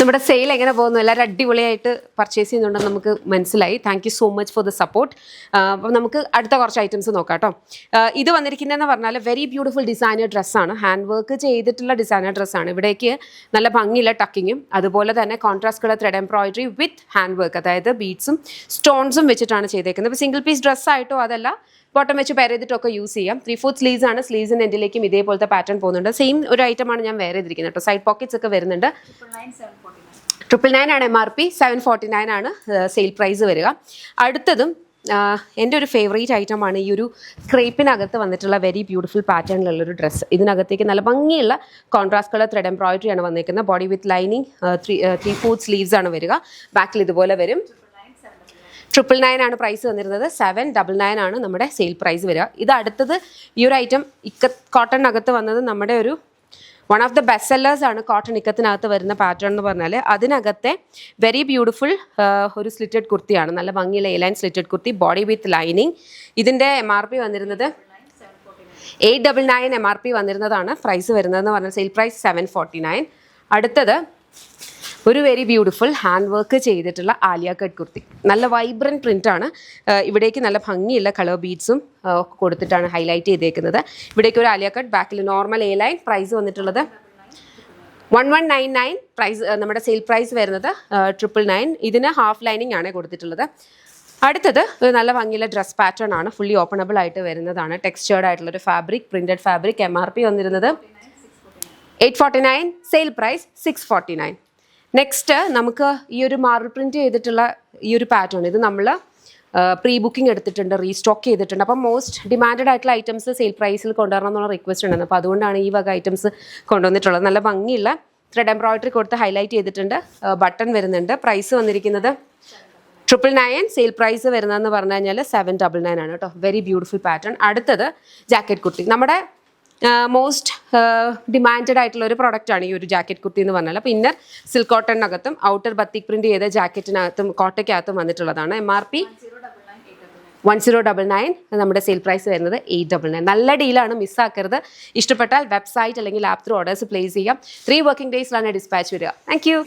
നമ്മുടെ സെയിൽ എങ്ങനെ പോകുന്നു, എല്ലാവരും അടിപൊളിയായിട്ട് പർച്ചേസ് ചെയ്യുന്നുണ്ടെന്ന് നമുക്ക് മനസ്സിലായി. Thank you so much for the support. അപ്പം നമുക്ക് അടുത്ത കുറച്ച് ഐറ്റംസ് നോക്കാം കേട്ടോ. ഇത് വന്നിരിക്കുന്നതെന്ന് പറഞ്ഞാൽ വെരി ബ്യൂട്ടിഫുൾ ഡിസൈനർ ഡ്രസ്സാണ്, ഹാൻഡ് വർക്ക് ചെയ്തിട്ടുള്ള ഡിസൈനർ ഡ്രസ്സാണ്. ഇവിടേക്ക് നല്ല ഭംഗിയുള്ള ടക്കിങ്ങും അതുപോലെ തന്നെ കോൺട്രാസ്റ്റ് കളർ ത്രെഡ് എംബ്രോയിഡറി വിത്ത് ഹാൻഡ് വർക്ക്, അതായത് ബീഡ്സും സ്റ്റോൺസും വെച്ചിട്ടാണ് ചെയ്തേക്കുന്നത്. ഇപ്പോൾ സിംഗിൾ പീസ് ഡ്രസ്സായിട്ടോ അതല്ല ബോട്ടം വെച്ച് പെയർ ചെയ്തിട്ടൊക്കെ യൂസ് ചെയ്യാം. 3/4 സ്ലീവ്സ് ആണ്, സ്ലീവ്സിൻ്റെ എൻഡിലേക്കും ഇതേപോലത്തെ പാറ്റേൺ പോകുന്നുണ്ട്. സെയിം ഒരു ഐറ്റമാണ് ഞാൻ വേറെ ചെയ്തിരിക്കുന്നത് കേട്ടോ. സൈഡ് പോക്കറ്റ്സ് ഒക്കെ വരുന്നുണ്ട്. 999 ആണ് MRP, 749 ആണ് സെയിൽ പ്രൈസ് വരിക. അടുത്തതും എൻ്റെ ഒരു ഫേവറേറ്റ് ഐറ്റമാണ് ഈ ഒരു ക്രേപ്പിനകത്ത് വന്നിട്ടുള്ള വെരി ബ്യൂട്ടിഫുൾ പാറ്റേണിലുള്ളൊരു ഡ്രസ്സ്. ഇതിനകത്തേക്ക് നല്ല ഭംഗിയുള്ള കോൺട്രാസ്റ്റ് കളർ ത്രെഡ് എംബ്രോയിഡറി ആണ് വന്നിരിക്കുന്നത്. ബോഡി വിത്ത് ലൈനിങ്, 3/4 സ്ലീവ്സ് ആണ് വരിക. ബാക്കിൽ ഇതുപോലെ വരും. 999 ആണ് പ്രൈസ് വന്നിരുന്നത്. 799 ആണ് നമ്മുടെ സെയിൽ പ്രൈസ് വരിക. ഇത് അടുത്തത് ഈ ഒരു ഐറ്റം കോട്ടണിനകത്ത് വന്നത് നമ്മുടെ ഒരു one of the best sellers ആണ്. കോട്ടൺ ഇക്കത്തിനകത്ത് വരുന്ന പാറ്റേൺ എന്ന് പറഞ്ഞാൽ അതിനകത്തെ വെരി ബ്യൂട്ടിഫുൾ ഒരു സ്ലിറ്റഡ് കുർത്തിയാണ്. നല്ല ഭംഗിയുള്ള A-line slitted kurti, body with lining. ഇതിൻ്റെ MRP വന്നിരുന്നത് 899 MRP വന്നിരുന്നതാണ്. പ്രൈസ് വരുന്നതെന്ന് പറഞ്ഞാൽ സെയിൽ പ്രൈസ് 749. അടുത്തത് ഒരു വെരി ബ്യൂട്ടിഫുൾ ഹാൻഡ് വർക്ക് ചെയ്തിട്ടുള്ള ആലിയ കട്ട് കുർത്തി. നല്ല വൈബ്രൻറ്റ് പ്രിൻ്റാണ്. ഇവിടേക്ക് നല്ല ഭംഗിയുള്ള കളർ ബീഡ്സും ഒക്കെ കൊടുത്തിട്ടാണ് ഹൈലൈറ്റ് ചെയ്തേക്കുന്നത്. ഇവിടേക്ക് ഒരു ആലിയ കട്ട്, ബാക്കിൽ നോർമൽ എ ലൈൻ. പ്രൈസ് വന്നിട്ടുള്ളത് 1199. പ്രൈസ് നമ്മുടെ സെയിൽ പ്രൈസ് വരുന്നത് 999. ഇതിന് ഹാഫ് ലൈനിങ് ആണ് കൊടുത്തിട്ടുള്ളത്. അടുത്തത് ഒരു നല്ല ഭംഗിയുള്ള ഡ്രസ് പാറ്റേൺ ആണ്, ഫുള്ളി ഓപ്പണബിൾ ആയിട്ട് വരുന്നതാണ്. ടെക്സ്ചേർഡ് ആയിട്ടുള്ളൊരു ഫാബ്രിക്, പ്രിൻറ്റഡ് ഫാബ്രിക്. MRP വന്നിരുന്നത് 849, സെയിൽ പ്രൈസ് 649. നെക്സ്റ്റ് നമുക്ക് ഈ ഒരു മാർബിൾ പ്രിൻറ്റ് ചെയ്തിട്ടുള്ള ഈ ഒരു പാറ്റേൺ, ഇത് നമ്മൾ പ്രീ ബുക്കിംഗ് എടുത്തിട്ടുണ്ട്, റീസ്റ്റോക്ക് ചെയ്തിട്ടുണ്ട്. അപ്പം മോസ്റ്റ് ഡിമാൻഡഡ് ആയിട്ടുള്ള ഐറ്റംസ് സെയിൽ പ്രൈസിൽ കൊണ്ടുവരണം എന്നുള്ള റിക്വസ്റ്റ് ഉണ്ടായിരുന്നു. അപ്പോൾ അതുകൊണ്ടാണ് ഈ വക ഐറ്റംസ് കൊണ്ടുവന്നിട്ടുള്ളത്. നല്ല ഭംഗിയുള്ള ത്രെഡ് എംബ്രോയിഡറി കൊടുത്ത് ഹൈലൈറ്റ് ചെയ്തിട്ടുണ്ട്. ബട്ടൺ വരുന്നുണ്ട്. പ്രൈസ് വന്നിരിക്കുന്നത് 999. സെയിൽ പ്രൈസ് വരുന്നതെന്ന് പറഞ്ഞു കഴിഞ്ഞാൽ 799 ആണ് കേട്ടോ. Very beautiful pattern. അടുത്തത് ജാക്കറ്റ് കുർത്തി. നമ്മുടെ മോസ്റ്റ് ഡിമാൻഡഡ് ആയിട്ടുള്ള ഒരു പ്രൊഡക്റ്റാണ് ഈ ഒരു ജാക്കറ്റ് കുർത്തി എന്ന് പറഞ്ഞാൽ. അപ്പോൾ ഇന്നർ സിൽക്ക് കോട്ടണിനകത്തും ഔട്ടർ ബത്തിക് പ്രിൻറ്റ് ചെയ്ത ജാക്കറ്റിനകത്തും കോട്ടയ്ക്കകത്തും വന്നിട്ടുള്ളതാണ്. MRP 1099. നമ്മുടെ സെയിൽ പ്രൈസ് വരുന്നത് 899. നല്ല ഡീലാണ്, മിസ്സാക്കരുത്. ഇഷ്ടപ്പെട്ടാൽ വെബ്സൈറ്റ് അല്ലെങ്കിൽ ആപ്പ് ത്രൂ ഓർഡേഴ്സ് പ്ലേസ് ചെയ്യാം. 3 വർക്കിംഗ് ഡേയ്സിലാണ് ഡിസ്പാച്ച് വരിക. Thank you.